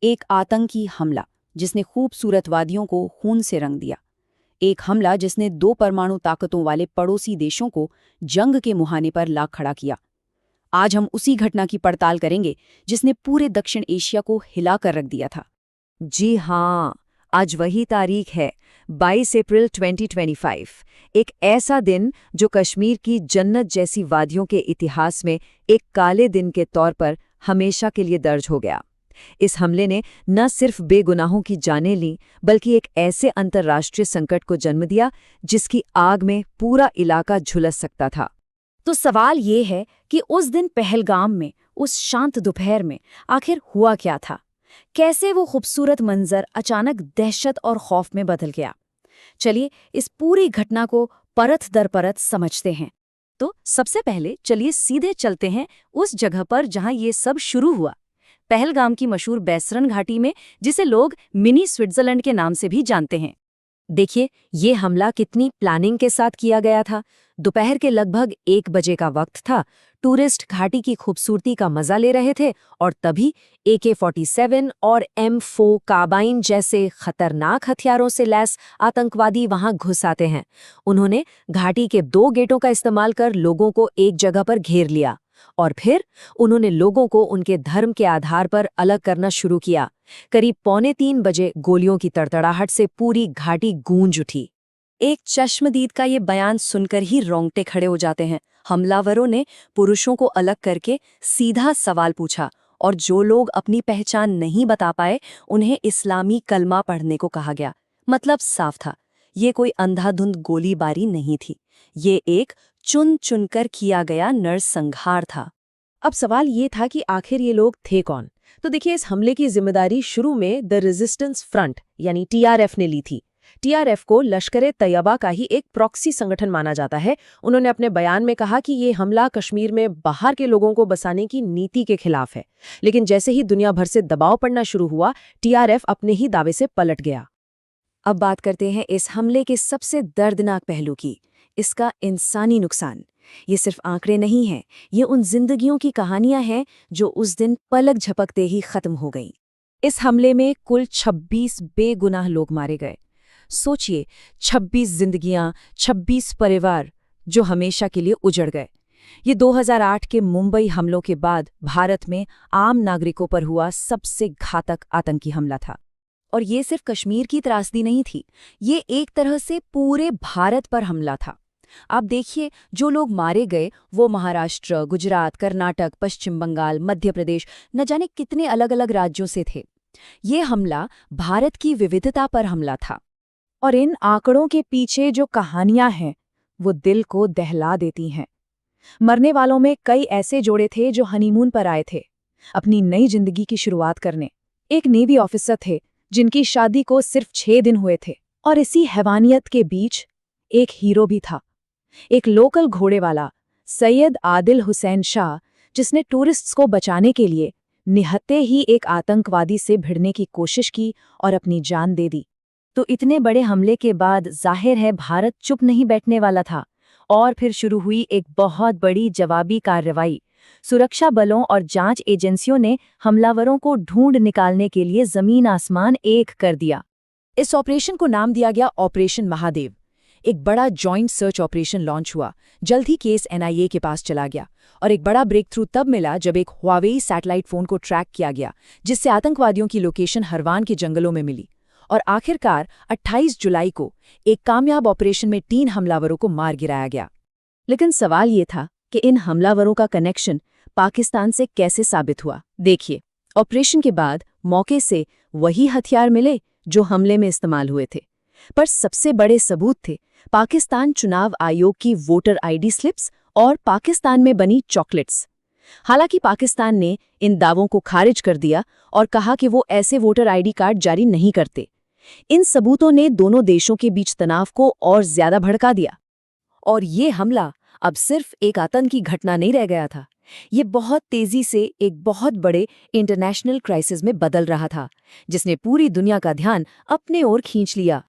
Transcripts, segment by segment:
एक आतंकी हमला जिसने खूबसूरतवादियों को खून से रंग दिया। एक हमला जिसने दो परमाणु ताकतों वाले पड़ोसी देशों को जंग के मुहाने पर ला खड़ा किया। आज हम उसी घटना की पड़ताल करेंगे जिसने पूरे दक्षिण एशिया को हिलाकर रख दिया था। जी हाँ, आज वही तारीख है 22 अप्रैल 2025। एक ऐसा दिन जो कश्मीर की जन्नत जैसी वादियों के इतिहास में एक काले दिन के तौर पर हमेशा के लिए दर्ज हो गया। इस हमले ने न सिर्फ बेगुनाहों की जानें लीं, बल्कि एक ऐसे अंतर्राष्ट्रीय संकट को जन्म दिया जिसकी आग में पूरा इलाका झुलस सकता था। तो सवाल ये है कि उस दिन पहलगाम में, उस शांत दोपहर में आखिर हुआ क्या था? कैसे वो खूबसूरत मंजर अचानक दहशत और खौफ में बदल गया? चलिए इस पूरी घटना को परत दर परत समझते हैं। तो सबसे पहले चलिए सीधे चलते हैं उस जगह पर जहां ये सब शुरू हुआ, पहलगाम की मशहूर बैसरन घाटी में, जिसे लोग मिनी स्विट्जरलैंड के नाम से भी जानते हैं। देखिए ये हमला कितनी प्लानिंग के साथ किया गया था। दोपहर के लगभग 1 बजे का वक्त था। टूरिस्ट घाटी की खूबसूरती का मजा ले रहे थे और तभी AK-47 और M4 कार्बाइन जैसे खतरनाक हथियारों से लैस आतंकवादी वहां घुस आते हैं। उन्होंने घाटी के 2 गेटों का इस्तेमाल कर लोगों को एक जगह पर घेर लिया और फिर उन्होंने लोगों को उनके धर्म के आधार पर अलग करना शुरू किया। करीब 2:45 बजे गोलियों की तड़तड़ाहट से पूरी घाटी गूंज उठी। एक चश्मदीद का ये बयान सुनकर ही रोंगटे खड़े हो जाते हैं। हमलावरों ने पुरुषों को अलग करके सीधा सवाल पूछा और जो लोग अपनी पहचान नहीं बता पाए उन्हें इस्लामी कलमा पढ़ने को कहा गया। मतलब साफ था, ये कोई अंधाधुंध गोलीबारी नहीं थी, ये एक चुन चुनकर किया गया नरसंहार था। अब सवाल ये था कि आखिर ये लोग थे कौन? तो देखिए, इस हमले की जिम्मेदारी शुरू में द रेजिस्टेंस फ्रंट यानी TRF ने ली थी। TRF को लश्कर-ए-तैयबा का ही एक प्रॉक्सी संगठन माना जाता है। उन्होंने अपने बयान में कहा कि ये हमला कश्मीर में बाहर के लोगों को बसाने की नीति के खिलाफ है। लेकिन जैसे ही दुनिया भर से दबाव पड़ना शुरू हुआ, TRF अपने ही दावे से पलट गया। अब बात करते हैं इस हमले के सबसे दर्दनाक पहलू की, इसका इंसानी नुकसान। ये सिर्फ आंकड़े नहीं हैं, ये उन जिंदगियों की कहानियां हैं जो उस दिन पलक झपकते ही खत्म हो गईं। इस हमले में कुल 26 बेगुनाह लोग मारे गए। सोचिए, 26 जिंदगियां, 26 परिवार जो हमेशा के लिए उजड़ गए। ये 2008 के मुंबई हमलों के बाद भारत में आम नागरिकों पर हुआ सबसे घातक आतंकी हमला था। और ये सिर्फ कश्मीर की त्रासदी नहीं थी, ये एक तरह से पूरे भारत पर हमला था। आप देखिए, जो लोग मारे गए वो महाराष्ट्र, गुजरात, कर्नाटक, पश्चिम बंगाल, मध्य प्रदेश, न जाने कितने अलग अलग राज्यों से थे। ये हमला भारत की विविधता पर हमला था। और इन आंकड़ों के पीछे जो कहानियां हैं वो दिल को दहला देती हैं। मरने वालों में कई ऐसे जोड़े थे जो हनीमून पर आए थे अपनी नई जिंदगी की शुरुआत करने। एक नेवी ऑफिसर थे जिनकी शादी को सिर्फ 6 दिन हुए थे। और इसी हैवानियत के बीच एक हीरो भी था, एक लोकल घोड़े वाला सैयद आदिल हुसैन शाह, जिसने टूरिस्ट्स को बचाने के लिए निहत्ते ही एक आतंकवादी से भिड़ने की कोशिश की और अपनी जान दे दी। तो इतने बड़े हमले के बाद जाहिर है भारत चुप नहीं बैठने वाला था और फिर शुरू हुई एक बहुत बड़ी जवाबी कार्रवाई। सुरक्षा बलों और जांच एजेंसियों ने हमलावरों को ढूंढ निकालने के लिए जमीन आसमान एक कर दिया। इस ऑपरेशन को नाम दिया गया ऑपरेशन महादेव। एक बड़ा जॉइंट सर्च ऑपरेशन लॉन्च हुआ। जल्द ही केस NIA के पास चला गया और एक बड़ा ब्रेक थ्रू तब मिला जब एक हुआवेई सैटेलाइट फोन को ट्रैक किया गया, जिससे आतंकवादियों की लोकेशन हरवान के जंगलों में मिली। और आखिरकार 28 जुलाई को एक कामयाब ऑपरेशन में 3 हमलावरों को मार गिराया गया। लेकिन सवाल ये था कि इन हमलावरों का कनेक्शन पाकिस्तान से कैसे साबित हुआ। देखिए, ऑपरेशन के बाद मौके से वही हथियार मिले जो हमले में इस्तेमाल हुए थे, पर सबसे बड़े सबूत थे पाकिस्तान चुनाव आयोग की वोटर ID स्लिप्स और पाकिस्तान में बनी चॉकलेट्स। हालांकि पाकिस्तान ने इन दावों को खारिज कर दिया और कहा कि वो ऐसे वोटर ID कार्ड जारी नहीं करते। इन सबूतों ने दोनों देशों के बीच तनाव को और ज्यादा भड़का दिया। और ये हमला अब सिर्फ एक आतंकी घटना नहीं रह गया था, ये बहुत तेजी से एक बहुत बड़े इंटरनेशनल क्राइसिस में बदल रहा था, जिसने पूरी दुनिया का ध्यान अपने ओर खींच लिया।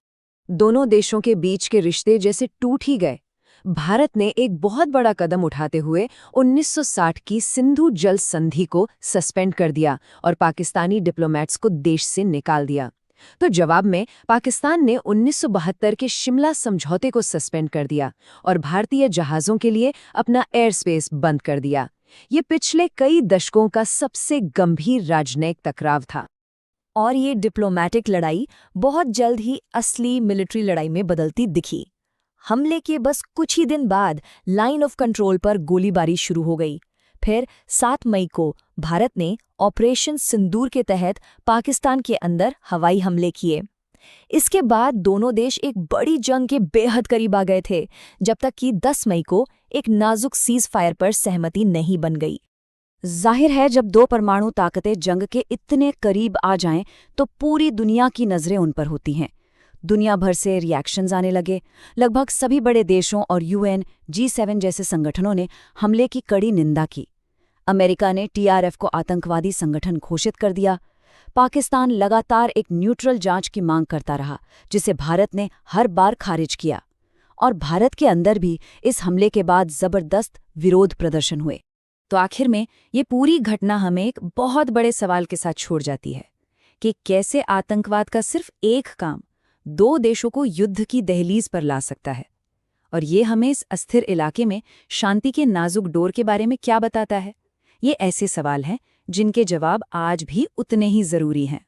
दोनों देशों के बीच के रिश्ते जैसे टूट ही गए। भारत ने एक बहुत बड़ा कदम उठाते हुए 1960 की सिंधु जल संधि को सस्पेंड कर दिया और पाकिस्तानी डिप्लोमेट्स को देश से निकाल दिया। तो जवाब में पाकिस्तान ने 1972 के शिमला समझौते को सस्पेंड कर दिया और भारतीय जहाज़ों के लिए अपना एयर स्पेस बंद कर दिया। ये पिछले कई दशकों का सबसे गंभीर राजनयिक टकराव था। और ये डिप्लोमैटिक लड़ाई बहुत जल्द ही असली मिलिट्री लड़ाई में बदलती दिखी। हमले के बस कुछ ही दिन बाद लाइन ऑफ कंट्रोल पर गोलीबारी शुरू हो गई। फिर 7 मई को भारत ने ऑपरेशन सिंदूर के तहत पाकिस्तान के अंदर हवाई हमले किए। इसके बाद दोनों देश एक बड़ी जंग के बेहद करीब आ गए थे, जब तक कि 10 मई को एक नाजुक सीज फायर पर सहमति नहीं बन गई। जाहिर है, जब दो परमाणु ताकतें जंग के इतने करीब आ जाएं तो पूरी दुनिया की नज़रें उन पर होती हैं। दुनिया भर से रिएक्शंस आने लगे। लगभग सभी बड़े देशों और UN, G7 जैसे संगठनों ने हमले की कड़ी निंदा की। अमेरिका ने TRF को आतंकवादी संगठन घोषित कर दिया। पाकिस्तान लगातार एक न्यूट्रल जांच की मांग करता रहा, जिसे भारत ने हर बार खारिज किया। और भारत के अंदर भी इस हमले के बाद जबरदस्त विरोध प्रदर्शन हुए। तो आखिर में ये पूरी घटना हमें एक बहुत बड़े सवाल के साथ छोड़ जाती है कि कैसे आतंकवाद का सिर्फ एक काम 2 देशों को युद्ध की दहलीज पर ला सकता है। और ये हमें इस अस्थिर इलाके में शांति के नाजुक डोर के बारे में क्या बताता है? ये ऐसे सवाल हैं जिनके जवाब आज भी उतने ही जरूरी हैं।